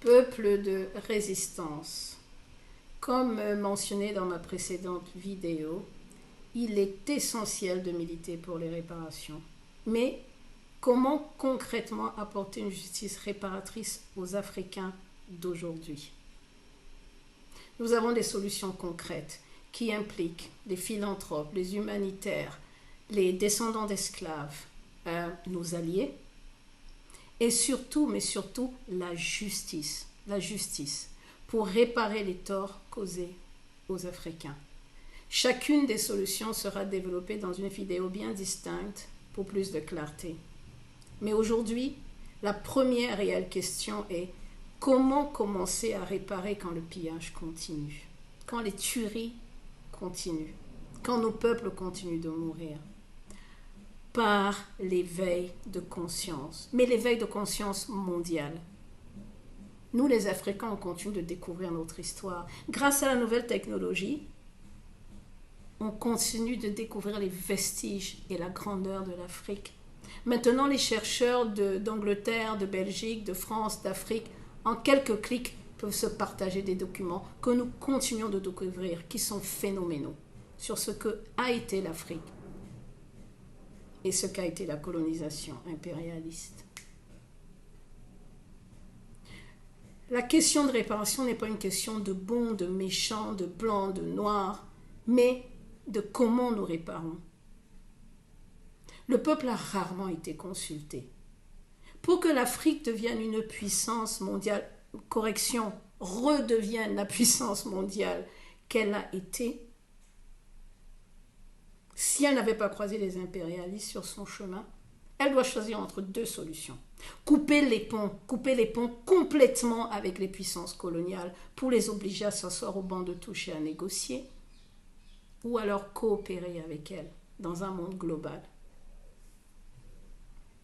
Peuple de résistance. Comme mentionné dans ma précédente vidéo, il est essentiel de militer pour les réparations. Mais comment concrètement apporter une justice réparatrice aux Africains d'aujourd'hui? Nous avons des solutions concrètes qui impliquent les philanthropes, les humanitaires, les descendants d'esclaves, nos alliés, et surtout, mais surtout, la justice pour réparer les torts causés aux Africains. Chacune des solutions sera développée dans une vidéo bien distincte pour plus de clarté. Mais aujourd'hui, la première réelle question est comment commencer à réparer quand le pillage continue, quand les tueries continuent, quand nos peuples continuent de mourir? Par l'éveil de conscience, mais l'éveil de conscience mondiale. Nous, les Africains, on continue de découvrir notre histoire. Grâce à la nouvelle technologie, on continue de découvrir les vestiges et la grandeur de l'Afrique. Maintenant, les chercheurs d'Angleterre, de Belgique, de France, d'Afrique, en quelques clics, peuvent se partager des documents que nous continuons de découvrir, qui sont phénoménaux, sur ce qu'a été l'Afrique et ce qu'a été la colonisation impérialiste. La question de réparation n'est pas une question de bon, de méchant, de blanc, de noir, mais de comment nous réparons. Le peuple a rarement été consulté. Pour que l'Afrique devienne une puissance mondiale, redevienne la puissance mondiale qu'elle a été, si elle n'avait pas croisé les impérialistes sur son chemin, elle doit choisir entre deux solutions. Couper les ponts complètement avec les puissances coloniales pour les obliger à s'asseoir au banc de touche et à négocier, ou alors coopérer avec elles dans un monde global.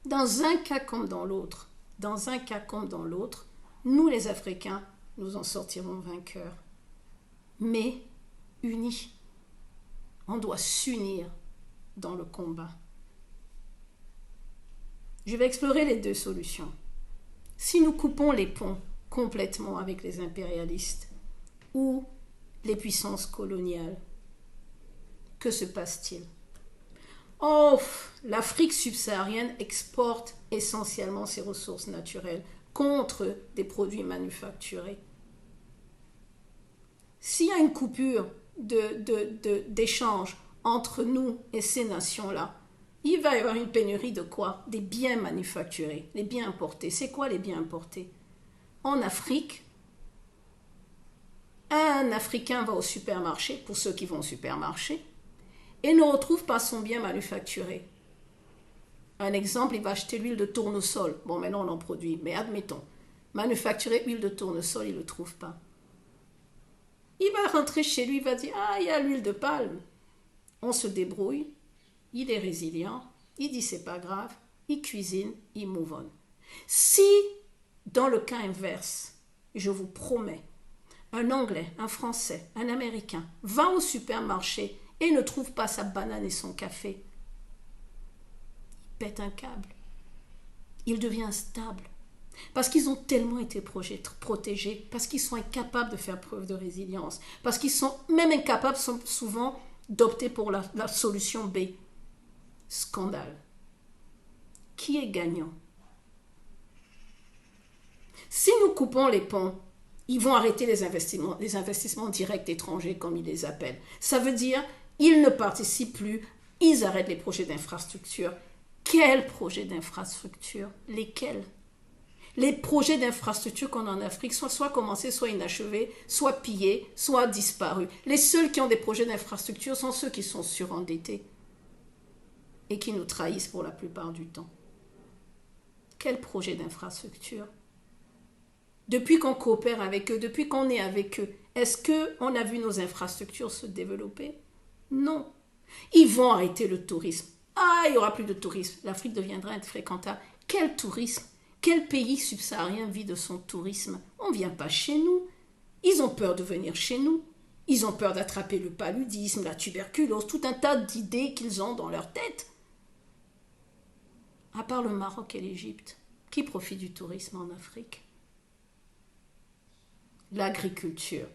Dans un cas comme dans l'autre, nous les Africains, nous en sortirons vainqueurs. Mais unis. On doit s'unir dans le combat. Je vais explorer les deux solutions. Si nous coupons les ponts complètement avec les impérialistes ou les puissances coloniales, que se passe-t-il? Oh, l'Afrique subsaharienne exporte essentiellement ses ressources naturelles contre des produits manufacturés. S'il y a une coupure d'échange entre nous et ces nations-là, il va y avoir une pénurie de quoi? Des biens manufacturés, les biens importés. C'est quoi les biens importés? En Afrique, un Africain va au supermarché, pour ceux qui vont au supermarché, et ne retrouve pas son bien manufacturé. Un exemple, il va acheter l'huile de tournesol. Bon, maintenant on en produit, mais admettons, manufacturer huile de tournesol, il ne le trouve pas. Il va rentrer chez lui, il va dire « Ah, il y a l'huile de palme. » On se débrouille, il est résilient, il dit « C'est pas grave », il cuisine, il move on. Si, dans le cas inverse, je vous promets, un Anglais, un Français, un Américain va au supermarché et ne trouve pas sa banane et son café, il pète un câble. Il devient instable. Parce qu'ils ont tellement été protégés, parce qu'ils sont incapables de faire preuve de résilience, parce qu'ils sont même incapables souvent d'opter pour la solution B. Scandale. Qui est gagnant? Si nous coupons les ponts, ils vont arrêter les investissements directs étrangers, comme ils les appellent. Ça veut dire ils ne participent plus, ils arrêtent les projets d'infrastructure. Quels projets d'infrastructure? Lesquels? Les projets d'infrastructure qu'on a en Afrique sont soit commencés, soit inachevés, soit pillés, soit disparus. Les seuls qui ont des projets d'infrastructure sont ceux qui sont surendettés et qui nous trahissent pour la plupart du temps. Quel projet d'infrastructure? Depuis qu'on coopère avec eux, depuis qu'on est avec eux, est-ce qu'on a vu nos infrastructures se développer? Non. Ils vont arrêter le tourisme. Ah, il n'y aura plus de tourisme. L'Afrique deviendra infréquentable. Quel tourisme? Quel pays subsaharien vit de son tourisme? On ne vient pas chez nous. Ils ont peur de venir chez nous. Ils ont peur d'attraper le paludisme, la tuberculose, tout un tas d'idées qu'ils ont dans leur tête. À part le Maroc et l'Égypte, qui profite du tourisme en Afrique? l'agriculture.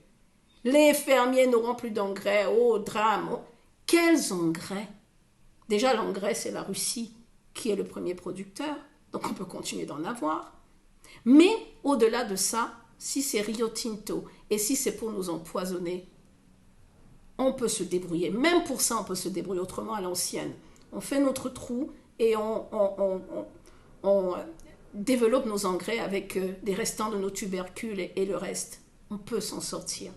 Les fermiers n'auront plus d'engrais, oh drame. Oh. Quels engrais? Déjà l'engrais c'est la Russie qui est le premier producteur, donc on peut continuer d'en avoir. Mais au-delà de ça, si c'est Rio Tinto et si c'est pour nous empoisonner, on peut se débrouiller. Même pour ça, on peut se débrouiller autrement à l'ancienne. On fait notre trou et on développe nos engrais avec des restants de nos tubercules et le reste. On peut s'en sortir.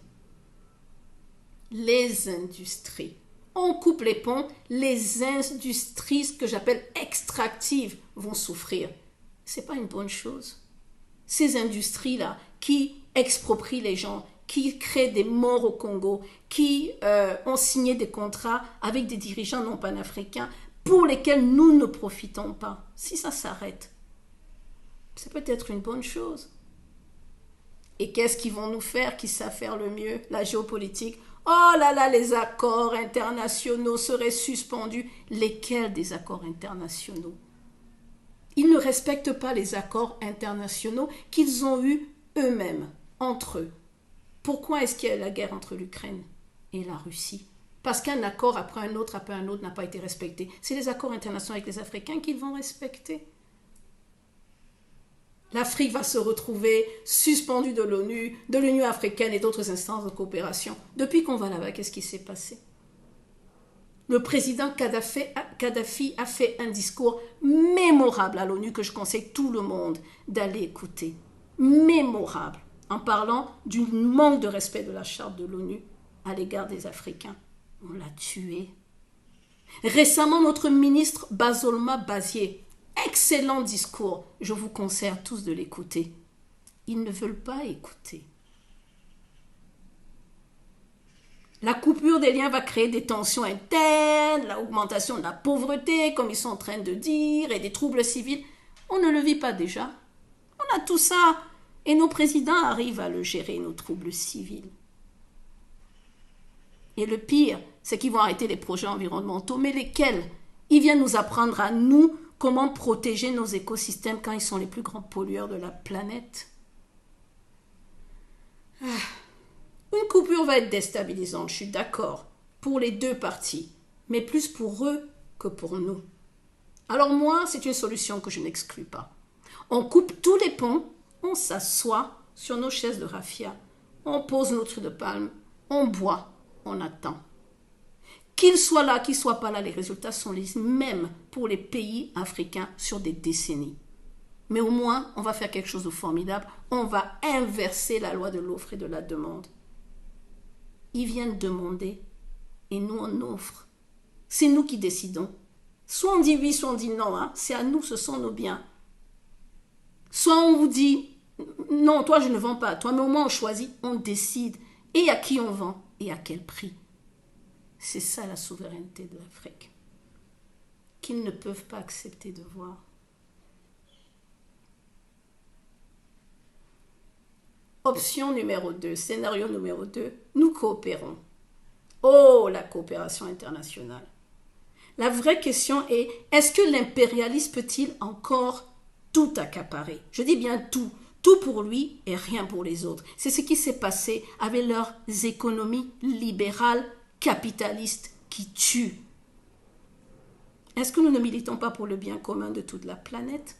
Les industries. On coupe les ponts, les industries, ce que j'appelle extractives, vont souffrir. Ce n'est pas une bonne chose. Ces industries-là qui exproprient les gens, qui créent des morts au Congo, qui ont signé des contrats avec des dirigeants non panafricains pour lesquels nous ne profitons pas. Si ça s'arrête, c'est peut-être une bonne chose. Et qu'est-ce qu'ils vont nous faire qui savent faire le mieux? La géopolitique. Oh là là, les accords internationaux seraient suspendus. Lesquels des accords internationaux? Ils ne respectent pas les accords internationaux qu'ils ont eus eux-mêmes, entre eux. Pourquoi est-ce qu'il y a la guerre entre l'Ukraine et la Russie? Parce qu'un accord après un autre n'a pas été respecté. C'est les accords internationaux avec les Africains qu'ils vont respecter. L'Afrique va se retrouver suspendue de l'ONU, de l'Union africaine et d'autres instances de coopération. Depuis qu'on va là-bas, qu'est-ce qui s'est passé? Le président Kadhafi a fait un discours mémorable à l'ONU que je conseille tout le monde d'aller écouter. Mémorable, en parlant du manque de respect de la charte de l'ONU à l'égard des Africains. On l'a tué. Récemment, notre ministre Bazolma Bazier, excellent discours, je vous conseille à tous de l'écouter. Ils ne veulent pas écouter. La coupure des liens va créer des tensions internes, l'augmentation de la pauvreté, comme ils sont en train de dire, et des troubles civils. On ne le vit pas déjà. On a tout ça. Et nos présidents arrivent à le gérer, nos troubles civils. Et le pire, c'est qu'ils vont arrêter les projets environnementaux. Mais lesquels? Ils viennent nous apprendre à nous comment protéger nos écosystèmes quand ils sont les plus grands pollueurs de la planète. Une coupure va être déstabilisante, je suis d'accord, pour les deux parties, mais plus pour eux que pour nous. Alors moi, c'est une solution que je n'exclus pas. On coupe tous les ponts, on s'assoit sur nos chaises de raffia, on pose nos trucs de palme, on boit, on attend. Qu'ils soient là, qu'ils ne soient pas là, les résultats sont les mêmes pour les pays africains sur des décennies. Mais au moins, on va faire quelque chose de formidable, on va inverser la loi de l'offre et de la demande. Ils viennent demander et nous on offre. C'est nous qui décidons. Soit on dit oui, soit on dit non. Hein. C'est à nous, ce sont nos biens. Soit on vous dit non, toi je ne vends pas. Toi, mais au moins on choisit, on décide. Et à qui on vend et à quel prix. C'est ça la souveraineté de l'Afrique. Qu'ils ne peuvent pas accepter de voir. Option numéro 2, scénario numéro 2, nous coopérons. Oh, la coopération internationale. La vraie question est, est-ce que l'impérialisme peut-il encore tout accaparer? Je dis bien tout. Tout pour lui et rien pour les autres. C'est ce qui s'est passé avec leurs économies libérales, capitalistes, qui tuent. Est-ce que nous ne militons pas pour le bien commun de toute la planète?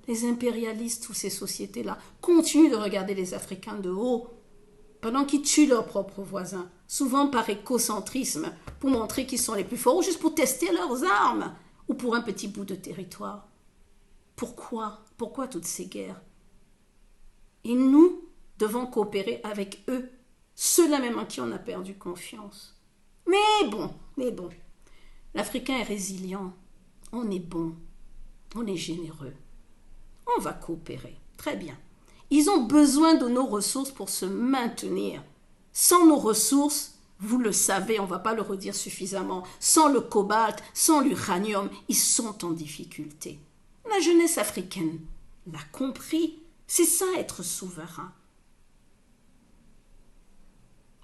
Les impérialistes ou ces sociétés-là continuent de regarder les Africains de haut pendant qu'ils tuent leurs propres voisins, souvent par écocentrisme, pour montrer qu'ils sont les plus forts ou juste pour tester leurs armes ou pour un petit bout de territoire. Pourquoi? Pourquoi toutes ces guerres? Et nous devons coopérer avec eux, ceux-là même en qui on a perdu confiance. Mais bon, l'Africain est résilient, on est bon, on est généreux. On va coopérer. Très bien. Ils ont besoin de nos ressources pour se maintenir. Sans nos ressources, vous le savez, on ne va pas le redire suffisamment, sans le cobalt, sans l'uranium, ils sont en difficulté. La jeunesse africaine l'a compris. C'est ça être souverain.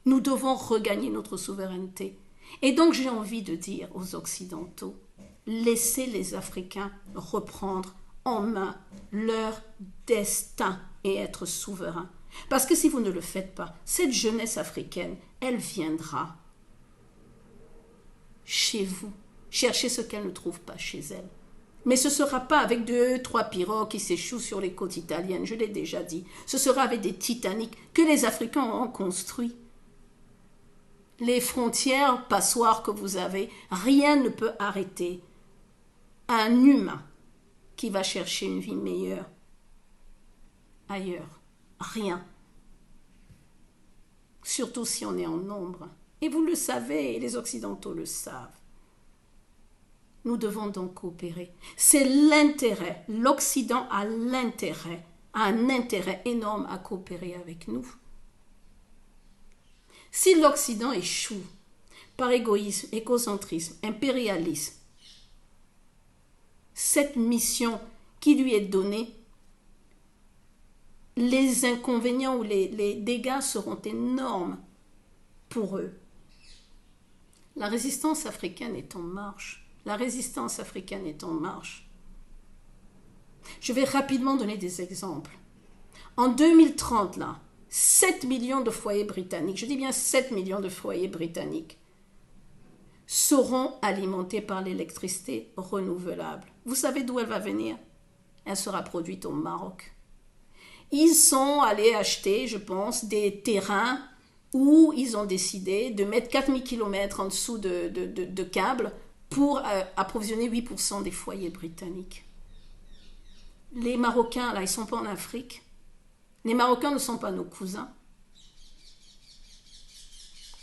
Nous devons regagner notre souveraineté. Et donc j'ai envie de dire aux Occidentaux, laissez les Africains reprendre en main leur destin. et être souverain. Parce que si vous ne le faites pas, cette jeunesse africaine, elle viendra chez vous, chercher ce qu'elle ne trouve pas chez elle. Mais ce ne sera pas avec 2, 3 pirogues qui s'échouent sur les côtes italiennes, je l'ai déjà dit. Ce sera avec des Titanic que les Africains auront construits. Les frontières passoires que vous avez, rien ne peut arrêter un humain qui va chercher une vie meilleure ailleurs. Rien. Surtout si on est en nombre. Et vous le savez, et les Occidentaux le savent. Nous devons donc coopérer. C'est l'intérêt. L'Occident a un intérêt énorme à coopérer avec nous. Si l'Occident échoue par égoïsme, égocentrisme, impérialisme, cette mission qui lui est donnée, les inconvénients ou les dégâts seront énormes pour eux. La résistance africaine est en marche. La résistance africaine est en marche. Je vais rapidement donner des exemples. En 2030, 7 millions de foyers britanniques, je dis bien 7 millions de foyers britanniques, seront alimentés par l'électricité renouvelable. Vous savez d'où elle va venir? Elle sera produite au Maroc. Ils sont allés acheter, je pense, des terrains où ils ont décidé de mettre 4000 km en dessous de câbles pour approvisionner 8% des foyers britanniques. Les Marocains, ils ne sont pas en Afrique. Les Marocains ne sont pas nos cousins.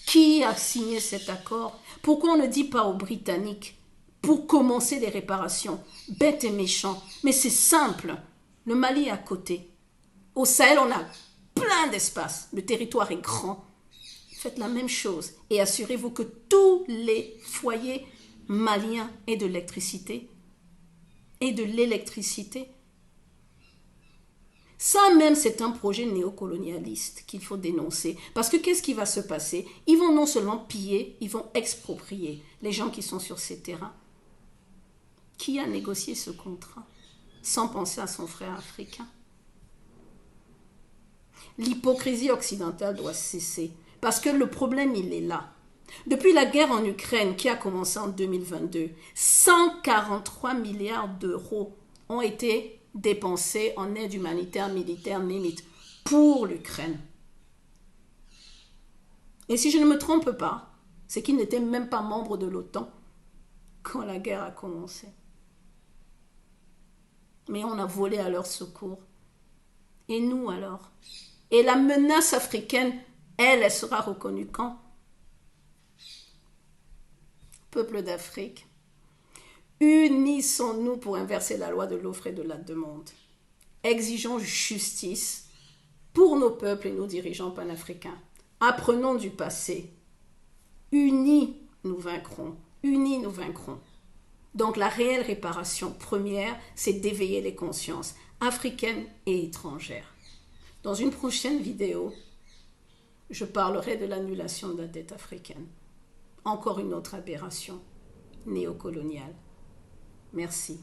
Qui a signé cet accord? Pourquoi on ne dit pas aux Britanniques, pour commencer les réparations, bêtes et méchants? Mais c'est simple. Le Mali est à côté. Au Sahel, on a plein d'espace. Le territoire est grand. Faites la même chose et assurez-vous que tous les foyers maliens aient de l'électricité. Ça même, c'est un projet néocolonialiste qu'il faut dénoncer. Parce que qu'est-ce qui va se passer? Ils vont non seulement piller, ils vont exproprier les gens qui sont sur ces terrains. Qui a négocié ce contrat sans penser à son frère africain? L'hypocrisie occidentale doit cesser. Parce que le problème, il est là. Depuis la guerre en Ukraine qui a commencé en 2022, 143 milliards d'euros ont été dépensés en aide humanitaire, militaire, limite, pour l'Ukraine. Et si je ne me trompe pas, c'est qu'ils n'étaient même pas membres de l'OTAN quand la guerre a commencé. Mais on a volé à leur secours. Et nous alors? Et la menace africaine, elle sera reconnue quand? Peuple d'Afrique, unissons-nous pour inverser la loi de l'offre et de la demande. Exigeons justice pour nos peuples et nos dirigeants panafricains. Apprenons du passé. Unis, nous vaincrons. Unis, nous vaincrons. Donc la réelle réparation première, c'est d'éveiller les consciences africaines et étrangères. Dans une prochaine vidéo, je parlerai de l'annulation de la dette africaine. Encore une autre aberration néocoloniale. Merci.